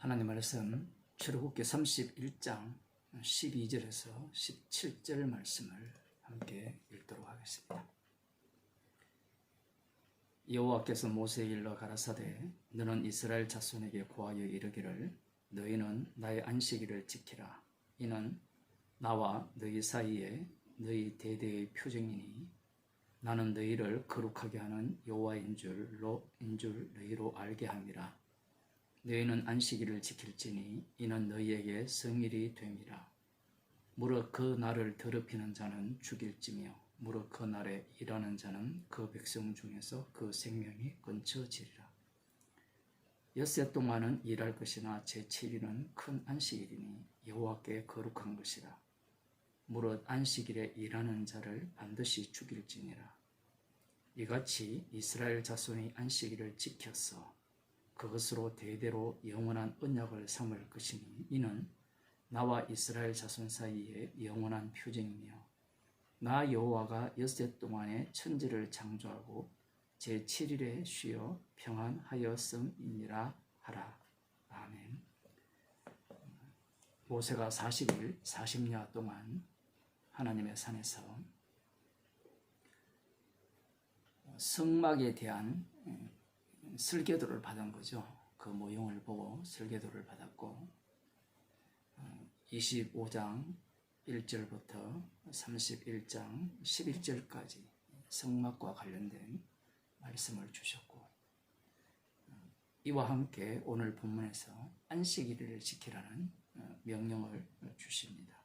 하나님 말씀 출애굽기 31장 12절에서 17절 말씀을 함께 읽도록 하겠습니다. 여호와께서 모세에게 일러 가라사대 너는 이스라엘 자손에게 고하여 이르기를 너희는 나의 안식일을 지키라. 이는 나와 너희 사이에 너희 대대의 표징이니 나는 너희를 거룩하게 하는 여호와인 줄 너희로 알게 함이라. 너희는 안식일을 지킬지니 이는 너희에게 성일이 됨이라. 무릇 그 날을 더럽히는 자는 죽일지며 무릇 그 날에 일하는 자는 그 백성 중에서 그 생명이 끊쳐지리라. 엿새 동안은 일할 것이나 제7일은 큰 안식일이니 여호와께 거룩한 것이라. 무릇 안식일에 일하는 자를 반드시 죽일지니라. 이같이 이스라엘 자손이 안식일을 지켰어 그것으로 대대로 영원한 언약을 삼을 것이니 이는 나와 이스라엘 자손 사이에 영원한 표징이며 나 여호와가 엿새 동안에 천지를 창조하고 제7일에 쉬어 평안하였음이니라 하라. 아멘. 모세가 40일 40야 동안 하나님의 산에서 성막에 대한 설계도를 받은 거죠. 그 모형을 보고 설계도를 받았고 25장 1절부터 31장 11절까지 성막과 관련된 말씀을 주셨고 이와 함께 오늘 본문에서 안식일을 지키라는 명령을 주십니다.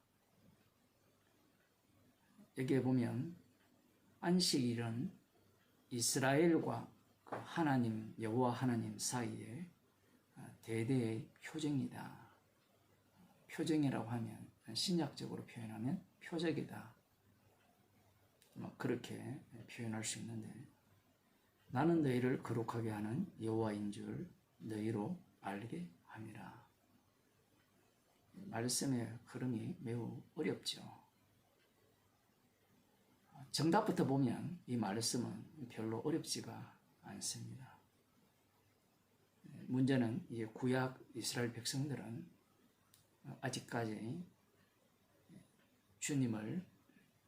여기에 보면 안식일은 이스라엘과 그 하나님, 여호와 하나님 사이에 대대의 표징이다. 표징이라고 하면 신약적으로 표현하면 표적이다. 그렇게 표현할 수 있는데 나는 너희를 거룩하게 하는 여호와인 줄 너희로 알게 함이라. 말씀의 흐름이 매우 어렵죠. 정답부터 보면 이 말씀은 별로 어렵지가 않습니다. 문제는 이 구약 이스라엘 백성들은 아직까지 주님을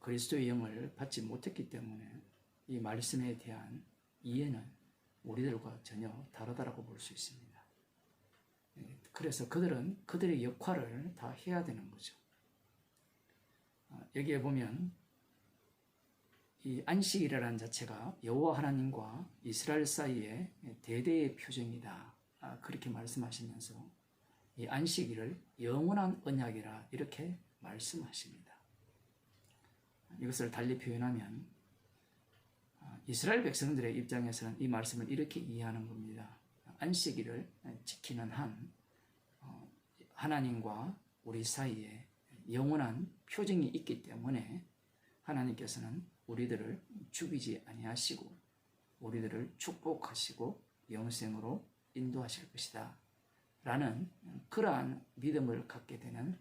그리스도의 영을 받지 못했기 때문에 이 말씀에 대한 이해는 우리들과 전혀 다르다고 볼 수 있습니다. 그래서 그들은 그들의 역할을 다 해야 되는 거죠. 여기에 보면 이 안식일이라는 자체가 여호와 하나님과 이스라엘 사이의 대대의 표징이다. 그렇게 말씀하시면서 이 안식일을 영원한 언약이라 이렇게 말씀하십니다. 이것을 달리 표현하면 이스라엘 백성들의 입장에서는 이 말씀을 이렇게 이해하는 겁니다. 안식일을 지키는 한 하나님과 우리 사이에 영원한 표징이 있기 때문에 하나님께서는 우리들을 죽이지 아니하시고 우리들을 축복하시고 영생으로 인도하실 것이다 라는 그러한 믿음을 갖게 되는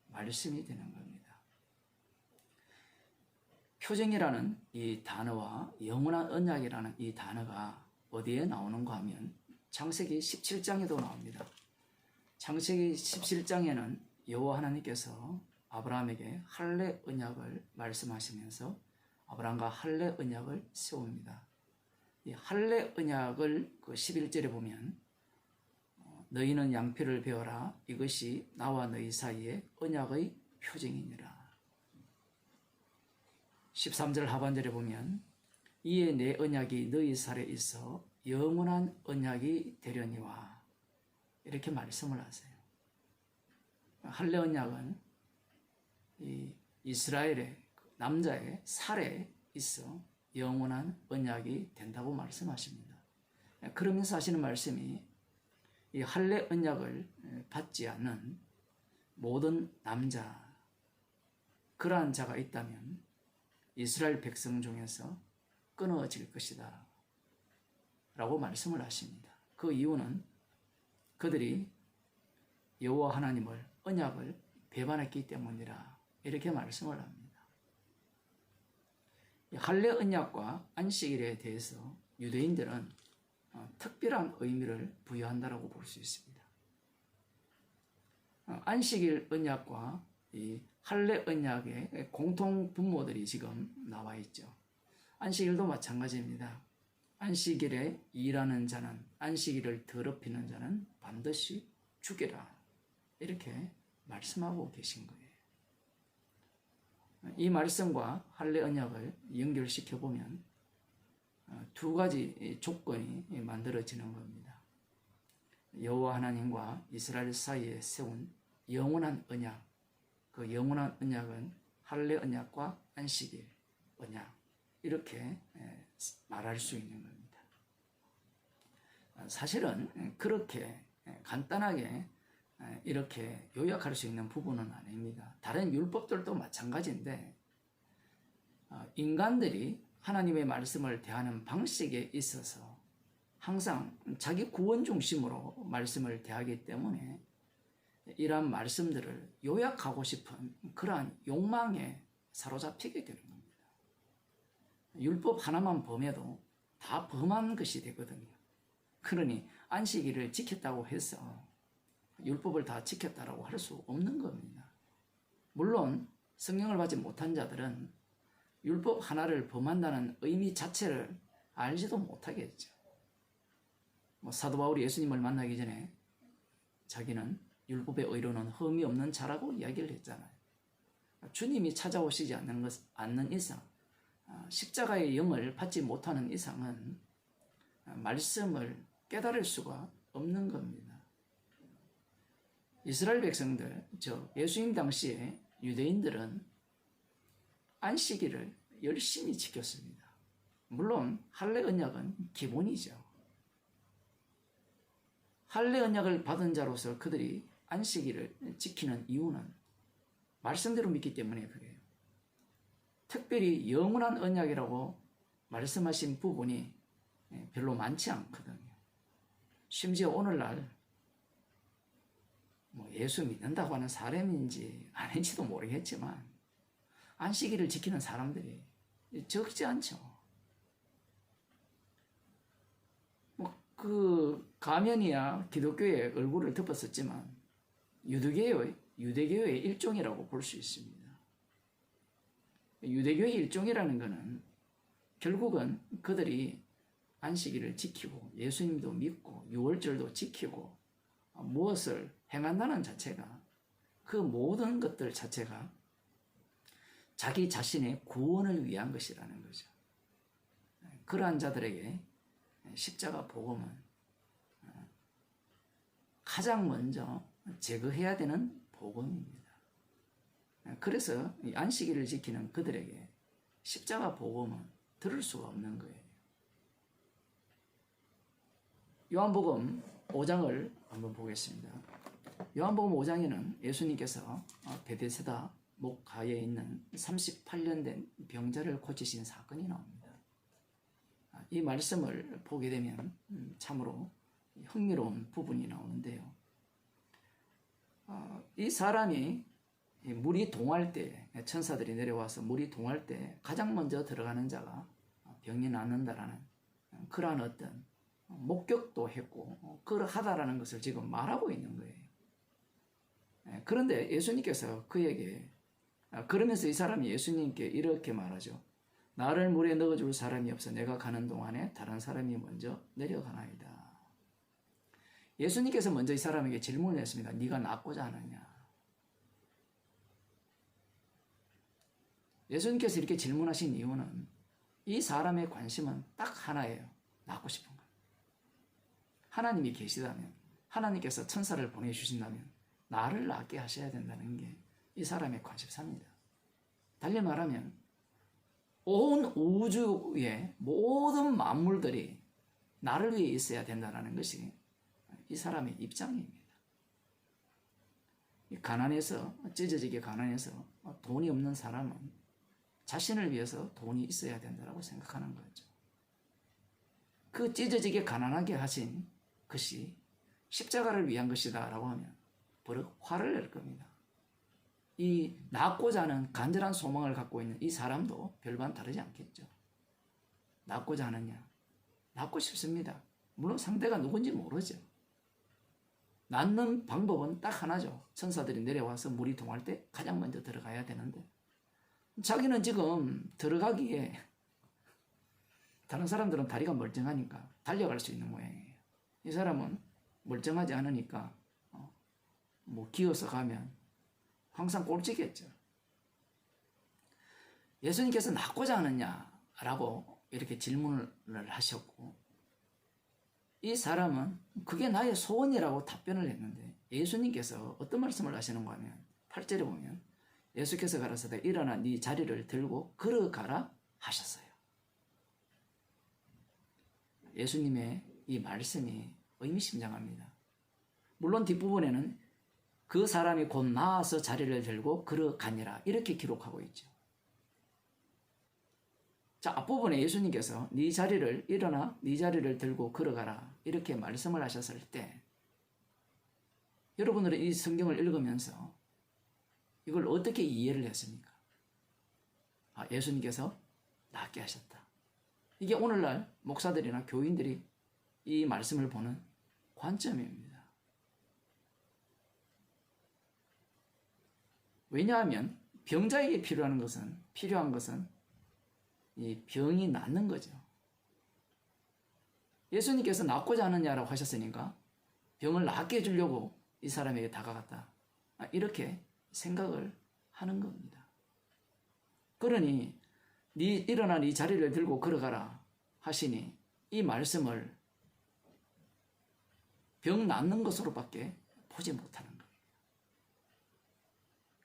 말씀이 되는 겁니다. 표징이라는 이 단어와 영원한 언약이라는 이 단어가 어디에 나오는가 하면 창세기 17장에도 나옵니다. 창세기 17장에는 여호와 하나님께서 아브라함에게 할례 언약을 말씀하시면서 아브라함과 할례 언약을 세웁니다. 이 할례 언약을 그 11절에 보면 너희는 양피를 베어라 이것이 나와 너희 사이에 언약의 표징이니라. 13절 하반절에 보면 이에 내 언약이 너희 살에 있어 영원한 언약이 되려니와 이렇게 말씀을 하세요. 할례 언약은 이 이스라엘의 남자의 살에 있어 영원한 언약이 된다고 말씀하십니다. 그러면서 하시는 말씀이 이 할례 언약을 받지 않는 모든 남자 그러한 자가 있다면 이스라엘 백성 중에서 끊어질 것이다 라고 말씀을 하십니다. 그 이유는 그들이 여호와 하나님을 언약을 배반했기 때문이라 이렇게 말씀을 합니다. 할례 언약과 안식일에 대해서 유대인들은 특별한 의미를 부여한다고 볼 수 있습니다. 안식일 언약과 이 할례 언약의 공통 분모들이 지금 나와 있죠. 안식일도 마찬가지입니다. 안식일에 일하는 자는, 안식일을 더럽히는 자는 반드시 죽여라, 이렇게 말씀하고 계신 거예요. 이 말씀과 할례 언약을 연결시켜 보면 두 가지 조건이 만들어지는 겁니다. 여호와 하나님과 이스라엘 사이에 세운 영원한 언약, 그 영원한 언약은 할례 언약과 안식일 언약, 이렇게 말할 수 있는 겁니다. 사실은 그렇게 간단하게 이렇게 요약할 수 있는 부분은 아닙니다. 다른 율법들도 마찬가지인데 인간들이 하나님의 말씀을 대하는 방식에 있어서 항상 자기 구원 중심으로 말씀을 대하기 때문에 이러한 말씀들을 요약하고 싶은 그러한 욕망에 사로잡히게 되는 겁니다. 율법 하나만 범해도 다 범한 것이 되거든요. 그러니 안식일을 지켰다고 해서 율법을 다 지켰다라고 할 수 없는 겁니다. 물론 성령을 받지 못한 자들은 율법 하나를 범한다는 의미 자체를 알지도 못하겠죠. 사도 바울이 예수님을 만나기 전에 자기는 율법의 의로는 흠이 없는 자라고 이야기를 했잖아요. 주님이 찾아오시지 않는 이상, 십자가의 영을 받지 못하는 이상은 말씀을 깨달을 수가 없는 겁니다. 이스라엘 백성들, 예수님 당시에 유대인들은 안식일을 열심히 지켰습니다. 물론 할례 언약은 기본이죠. 할례 언약을 받은 자로서 그들이 안식일을 지키는 이유는 말씀대로 믿기 때문에 그래요. 특별히 영원한 언약이라고 말씀하신 부분이 별로 많지 않거든요. 심지어 오늘날 예수 믿는다고 하는 사람인지 아닌지도 모르겠지만 안식일을 지키는 사람들이 적지 않죠. 그 가면이야 기독교의 얼굴을 덮었었지만 유대교의 일종이라고 볼 수 있습니다. 유대교의 일종이라는 것은 결국은 그들이 안식일을 지키고 예수님도 믿고 유월절도 지키고 무엇을 행한다는 자체가, 그 모든 것들 자체가 자기 자신의 구원을 위한 것이라는 거죠. 그러한 자들에게 십자가 복음은 가장 먼저 제거해야 되는 복음입니다. 그래서 이 안식일을 지키는 그들에게 십자가 복음은 들을 수가 없는 거예요. 요한복음 5장을 한번 보겠습니다. 요한복음 5장에는 예수님께서 베데스다 목가에 있는 38년 된 병자를 고치신 사건이 나옵니다. 이 말씀을 보게 되면 참으로 흥미로운 부분이 나오는데요. 이 사람이 물이 동할 때, 천사들이 내려와서 물이 동할 때 가장 먼저 들어가는 자가 병이 낫는다라는 그러한 어떤 목격도 했고 그러하다라는 것을 지금 말하고 있는 거예요. 그런데 예수님께서 그에게, 그러면서 이 사람이 예수님께 이렇게 말하죠. 나를 물에 넣어줄 사람이 없어 내가 가는 동안에 다른 사람이 먼저 내려가나이다. 예수님께서 먼저 이 사람에게 질문을 했습니다. 네가 낫고자 하느냐? 예수님께서 이렇게 질문하신 이유는 이 사람의 관심은 딱 하나예요. 낫고 싶은 것. 하나님이 계시다면, 하나님께서 천사를 보내주신다면 나를 낫게 하셔야 된다는 게 이 사람의 관심사입니다. 달리 말하면 온 우주의 모든 만물들이 나를 위해 있어야 된다는 것이 이 사람의 입장입니다. 가난해서, 찢어지게 가난해서 돈이 없는 사람은 자신을 위해서 돈이 있어야 된다고 생각하는 거죠. 그 찢어지게 가난하게 하신 것이 십자가를 위한 것이다 라고 하면 버럭 화를 낼 겁니다. 이 낫고자 하는 간절한 소망을 갖고 있는 이 사람도 별반 다르지 않겠죠. 낫고자 하느냐? 낫고 싶습니다. 물론 상대가 누군지 모르죠. 낳는 방법은 딱 하나죠. 천사들이 내려와서 물이 동할 때 가장 먼저 들어가야 되는데 자기는 지금 들어가기에 다른 사람들은 다리가 멀쩡하니까 달려갈 수 있는 모양이에요. 이 사람은 멀쩡하지 않으니까 뭐 기어서 가면 항상 꼴찌겠죠. 예수님께서 낳고자 하느냐라고 이렇게 질문을 하셨고 이 사람은 그게 나의 소원이라고 답변을 했는데 예수님께서 어떤 말씀을 하시는가 하면 8절에 보면 예수께서 가라사대 일어나 네 자리를 들고 걸어가라 하셨어요. 예수님의 이 말씀이 의미심장합니다. 물론 뒷부분에는 그 사람이 곧 나아서 자리를 들고 걸어가니라 이렇게 기록하고 있죠. 자, 앞부분에 예수님께서 네 자리를 일어나 네 자리를 들고 걸어가라 이렇게 말씀을 하셨을 때 여러분들은 이 성경을 읽으면서 이걸 어떻게 이해를 했습니까? 예수님께서 낫게 하셨다. 이게 오늘날 목사들이나 교인들이 이 말씀을 보는 관점입니다. 왜냐하면 병자에게 필요한 것은 이 병이 낫는 거죠. 예수님께서 낫고자 하느냐라고 하셨으니까 병을 낫게 해주려고 이 사람에게 다가갔다. 이렇게 생각을 하는 겁니다. 그러니 일어나 네 자리를 들고 걸어가라 하시니 이 말씀을 병 낫는 것으로밖에 보지 못하는 거예요.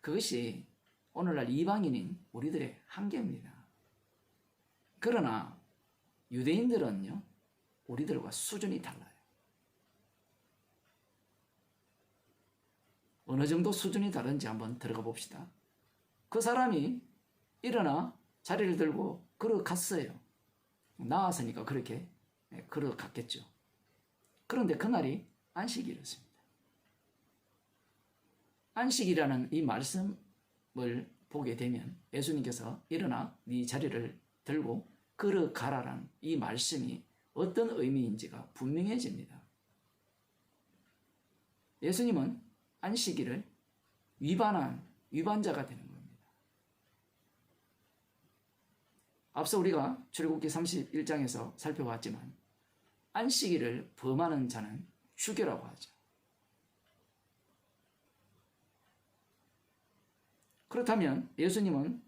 그것이 오늘날 이방인인 우리들의 한계입니다. 그러나 유대인들은요, 우리들과 수준이 달라요. 어느 정도 수준이 다른지 한번 들어가 봅시다. 그 사람이 일어나 자리를 들고 걸어갔어요. 나았으니까 그렇게 걸어갔겠죠. 그런데 그날이 안식일이었습니다. 안식이라는 이 말씀을 보게 되면 예수님께서 일어나 네 자리를 들고 걸어가라라는 이 말씀이 어떤 의미인지가 분명해집니다. 예수님은 안식일을 위반자가 되는 겁니다. 앞서 우리가 출애굽기 31장에서 살펴봤지만 안식일을 범하는 자는 죽여라고 하죠. 그렇다면 예수님은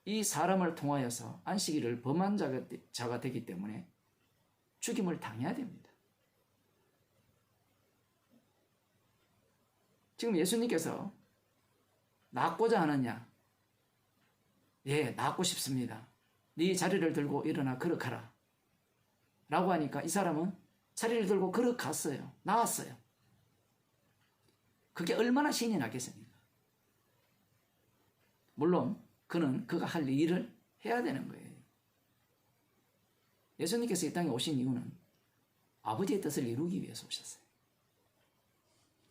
이 사람을 통하여서 안식일을 범한 자가 되기 때문에 죽임을 당해야 됩니다. 지금 예수님께서 낫고자 하느냐? 예, 낫고 싶습니다. 네 자리를 들고 일어나 걸어가라. 라고 하니까 이 사람은 자리를 들고 걸어갔어요. 나왔어요. 그게 얼마나 신이 나겠습니까? 물론 그가 할 일을 해야 되는 거예요. 예수님께서 이 땅에 오신 이유는 아버지의 뜻을 이루기 위해서 오셨어요.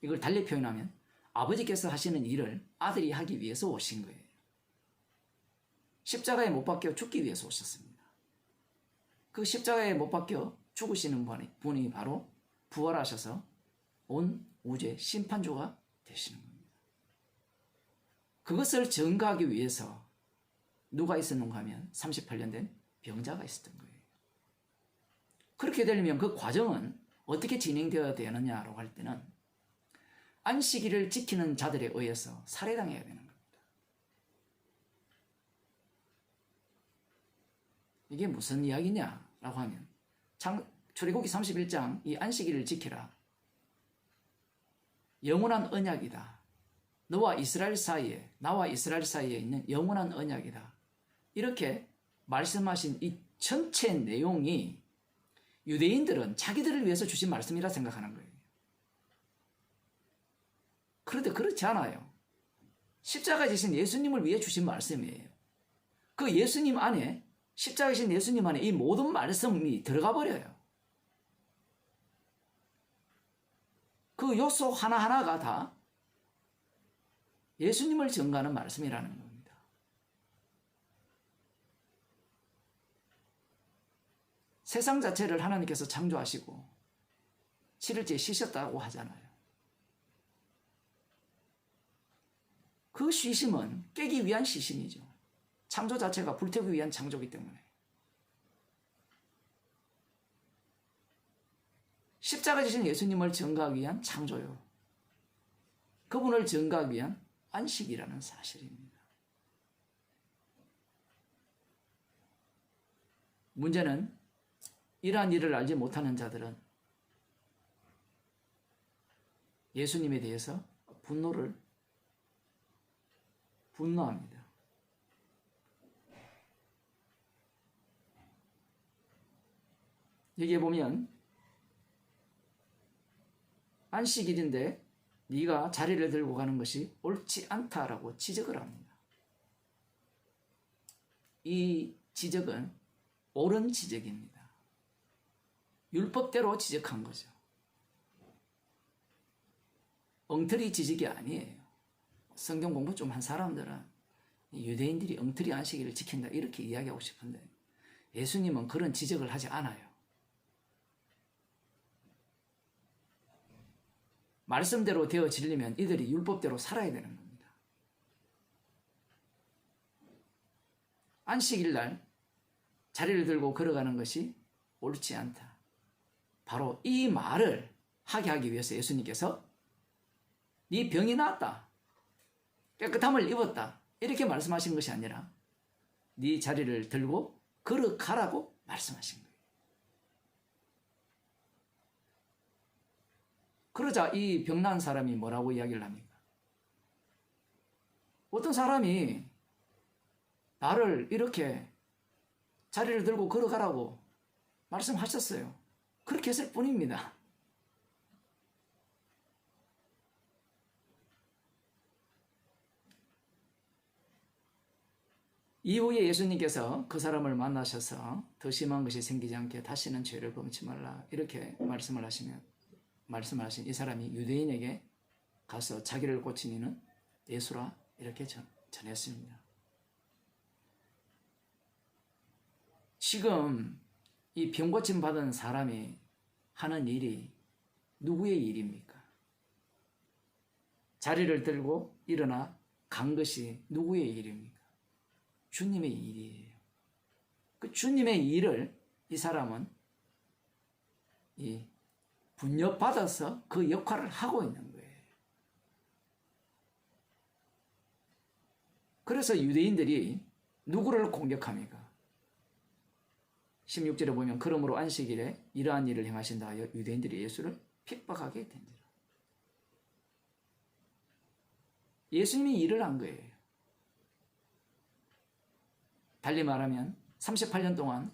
이걸 달리 표현하면 아버지께서 하시는 일을 아들이 하기 위해서 오신 거예요. 십자가에 못 박혀 죽기 위해서 오셨습니다. 그 십자가에 못 박혀 죽으시는 분이 바로 부활하셔서 온 우주의 심판주가 되시는 겁니다. 그것을 증거하기 위해서 누가 있었는가 하면 38년 된 병자가 있었던 거예요. 그렇게 되려면 그 과정은 어떻게 진행되어야 되느냐라고 할 때는 안식일을 지키는 자들에 의해서 살해당해야 되는 겁니다. 이게 무슨 이야기냐라고 하면 출애굽기 31장 이 안식일을 지키라. 영원한 언약이다. 나와 이스라엘 사이에 있는 영원한 언약이다. 이렇게 말씀하신 이 전체 내용이 유대인들은 자기들을 위해서 주신 말씀이라 생각하는 거예요. 그런데 그렇지 않아요. 십자가에 지신 예수님을 위해 주신 말씀이에요. 그 예수님 안에, 십자가에 지신 예수님 안에 이 모든 말씀이 들어가 버려요. 그 요소 하나하나가 다 예수님을 증거하는 말씀이라는 겁니다. 세상 자체를 하나님께서 창조하시고 7일째 쉬셨다고 하잖아요. 그 시심은 깨기 위한 시심이죠. 창조 자체가 불태우기 위한 창조이기 때문에. 십자가 지신 예수님을 증거하기 위한 창조요. 그분을 증거하기 위한 안식이라는 사실입니다. 문제는 이러한 일을 알지 못하는 자들은 예수님에 대해서 분노합니다. 여기에 보면 안식일인데 네가 자리를 들고 가는 것이 옳지 않다라고 지적을 합니다. 이 지적은 옳은 지적입니다. 율법대로 지적한 거죠. 엉터리 지적이 아니에요. 성경 공부 좀 한 사람들은 유대인들이 엉터리 안식일을 지킨다 이렇게 이야기하고 싶은데 예수님은 그런 지적을 하지 않아요. 말씀대로 되어지려면 이들이 율법대로 살아야 되는 겁니다. 안식일 날 자리를 들고 걸어가는 것이 옳지 않다. 바로 이 말을 하게 하기 위해서 예수님께서 네 병이 나았다. 깨끗함을 입었다. 이렇게 말씀하신 것이 아니라 네 자리를 들고 걸어가라고 말씀하신 거예요. 그러자 이 병난 사람이 뭐라고 이야기를 합니까? 어떤 사람이 나를 이렇게 자리를 들고 걸어가라고 말씀하셨어요. 그렇게 했을 뿐입니다. 이후에 예수님께서 그 사람을 만나셔서 더 심한 것이 생기지 않게 다시는 죄를 범치 말라 이렇게 말씀하신 이 사람이 유대인에게 가서 자기를 고친 이는 예수라 이렇게 전했습니다. 지금 이 병고침 받은 사람이 하는 일이 누구의 일입니까? 자리를 들고 일어나 간 것이 누구의 일입니까? 주님의 일이에요. 그 주님의 일을 이 사람은 분녀받아서 그 역할을 하고 있는 거예요. 그래서 유대인들이 누구를 공격합니까? 16절에 보면 그러므로 안식일에 이러한 일을 행하신다 하여 유대인들이 예수를 핍박하게 된지라. 예수님이 일을 한 거예요. 달리 말하면 38년 동안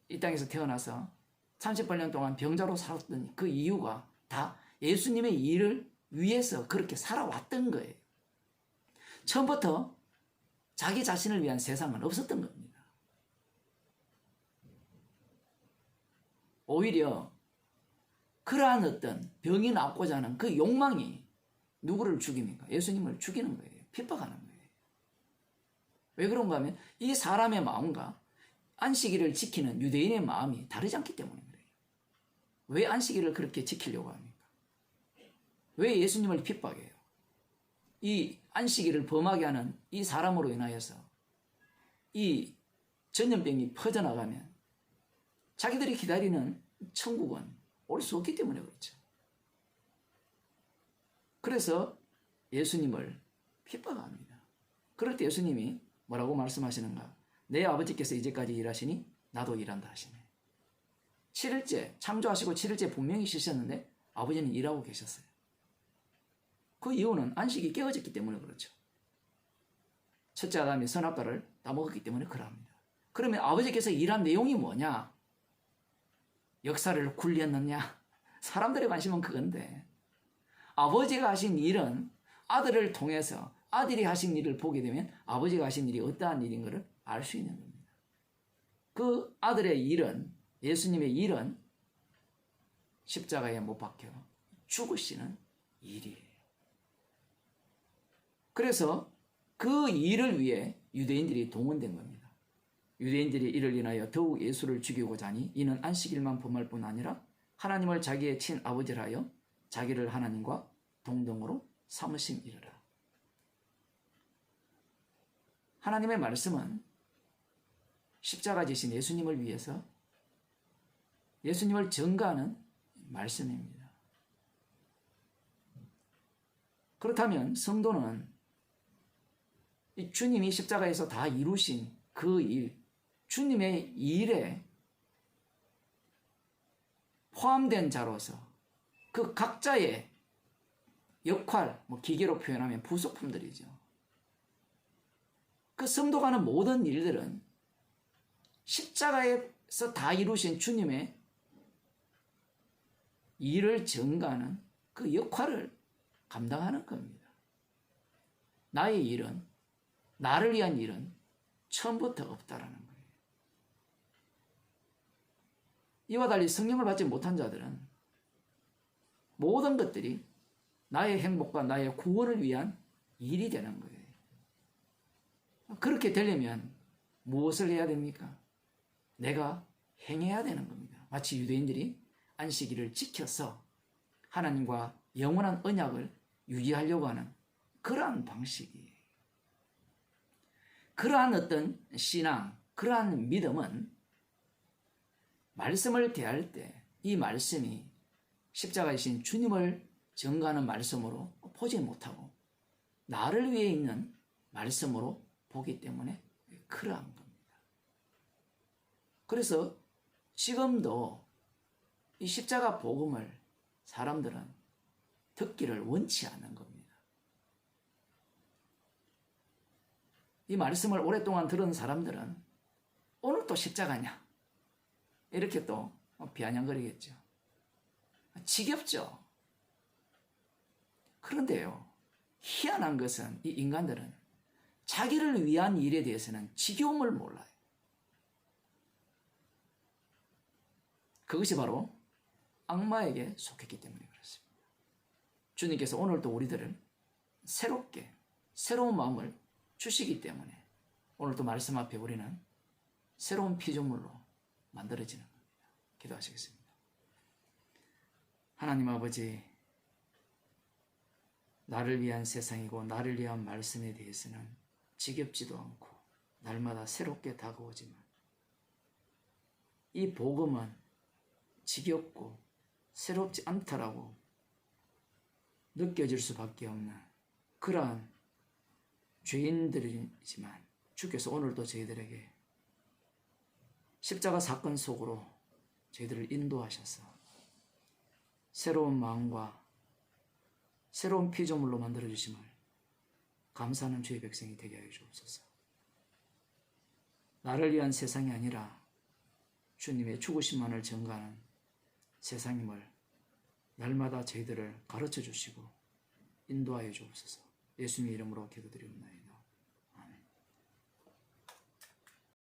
이 땅에서 태어나서 38년 동안 병자로 살았던 그 이유가 다 예수님의 일을 위해서 그렇게 살아왔던 거예요. 처음부터 자기 자신을 위한 세상은 없었던 겁니다. 오히려 그러한 어떤 병이 낫고자 하는 그 욕망이 누구를 죽입니까? 예수님을 죽이는 거예요. 핍박하는 거예요. 왜 그런가 하면 이 사람의 마음과 안식일을 지키는 유대인의 마음이 다르지 않기 때문에 그래요. 왜 안식일을 그렇게 지키려고 합니까? 왜 예수님을 핍박해요? 이 안식일을 범하게 하는 이 사람으로 인하여서 이 전염병이 퍼져나가면 자기들이 기다리는 천국은 올 수 없기 때문에 그렇죠. 그래서 예수님을 핍박합니다. 그럴 때 예수님이 뭐라고 말씀하시는가? 내 아버지께서 이제까지 일하시니 나도 일한다 하시네. 7일째 창조하시고 7일째 분명히 쉬셨는데 아버지는 일하고 계셨어요. 그 이유는 안식이 깨어졌기 때문에 그렇죠. 첫째 아담이 선악과를 따먹었기 때문에 그럽니다. 그러면 아버지께서 일한 내용이 뭐냐? 역사를 굴렸느냐? 사람들의 관심은 그건데 아버지가 하신 일은 아들을 통해서 아들이 하신 일을 보게 되면 아버지가 하신 일이 어떠한 일인 것을 알 수 있는 겁니다. 그 아들의 일은, 예수님의 일은 십자가에 못 박혀 죽으시는 일이에요. 그래서 그 일을 위해 유대인들이 동원된 겁니다. 유대인들이 이를 인하여 더욱 예수를 죽이고자 하니 이는 안식일만 범할 뿐 아니라 하나님을 자기의 친아버지라 하여 자기를 하나님과 동등으로 삼으심이라. 하나님의 말씀은 십자가 지신 예수님을 위해서 예수님을 증거하는 말씀입니다. 그렇다면 성도는 이 주님이 십자가에서 다 이루신 그 일, 주님의 일에 포함된 자로서 그 각자의 역할, 기계로 표현하면 부속품들이죠. 그 성도가 하는 모든 일들은 십자가에서 다 이루신 주님의 일을 증거하는 그 역할을 감당하는 겁니다. 나의 일은, 나를 위한 일은 처음부터 없다라는 거예요. 이와 달리 성령을 받지 못한 자들은 모든 것들이 나의 행복과 나의 구원을 위한 일이 되는 거예요. 그렇게 되려면 무엇을 해야 됩니까? 내가 행해야 되는 겁니다. 마치 유대인들이 안식일을 지켜서 하나님과 영원한 언약을 유지하려고 하는 그러한 방식이에요. 그러한 어떤 신앙, 그러한 믿음은 말씀을 대할 때 이 말씀이 십자가이신 주님을 증거하는 말씀으로 보지 못하고 나를 위해 있는 말씀으로 보기 때문에 그러한 겁니다. 그래서 지금도 이 십자가 복음을 사람들은 듣기를 원치 않는 겁니다. 이 말씀을 오랫동안 들은 사람들은 오늘 또 십자가냐? 이렇게 또 비아냥거리겠죠. 지겹죠. 그런데요, 희한한 것은 이 인간들은 자기를 위한 일에 대해서는 지겨움을 몰라요. 그것이 바로 악마에게 속했기 때문에 그렇습니다. 주님께서 오늘도 우리들을 새롭게, 새로운 마음을 주시기 때문에 오늘도 말씀 앞에 우리는 새로운 피조물로 만들어지는 겁니다. 기도하시겠습니다. 하나님 아버지, 나를 위한 세상이고 나를 위한 말씀에 대해서는 지겹지도 않고 날마다 새롭게 다가오지만 이 복음은 지겹고 새롭지 않다라고 느껴질 수밖에 없는 그러한 죄인들이지만 주께서 오늘도 저희들에게 십자가 사건 속으로 저희들을 인도하셔서 새로운 마음과 새로운 피조물로 만들어주심을 감사하는 주의 백성이 되게 하여 주옵소서. 나를 위한 세상이 아니라 주님의 죽으심만을 증거하는 세상임을 날마다 저희들을 가르쳐 주시고 인도하여 주옵소서. 예수님의 이름으로 기도드리옵나이다.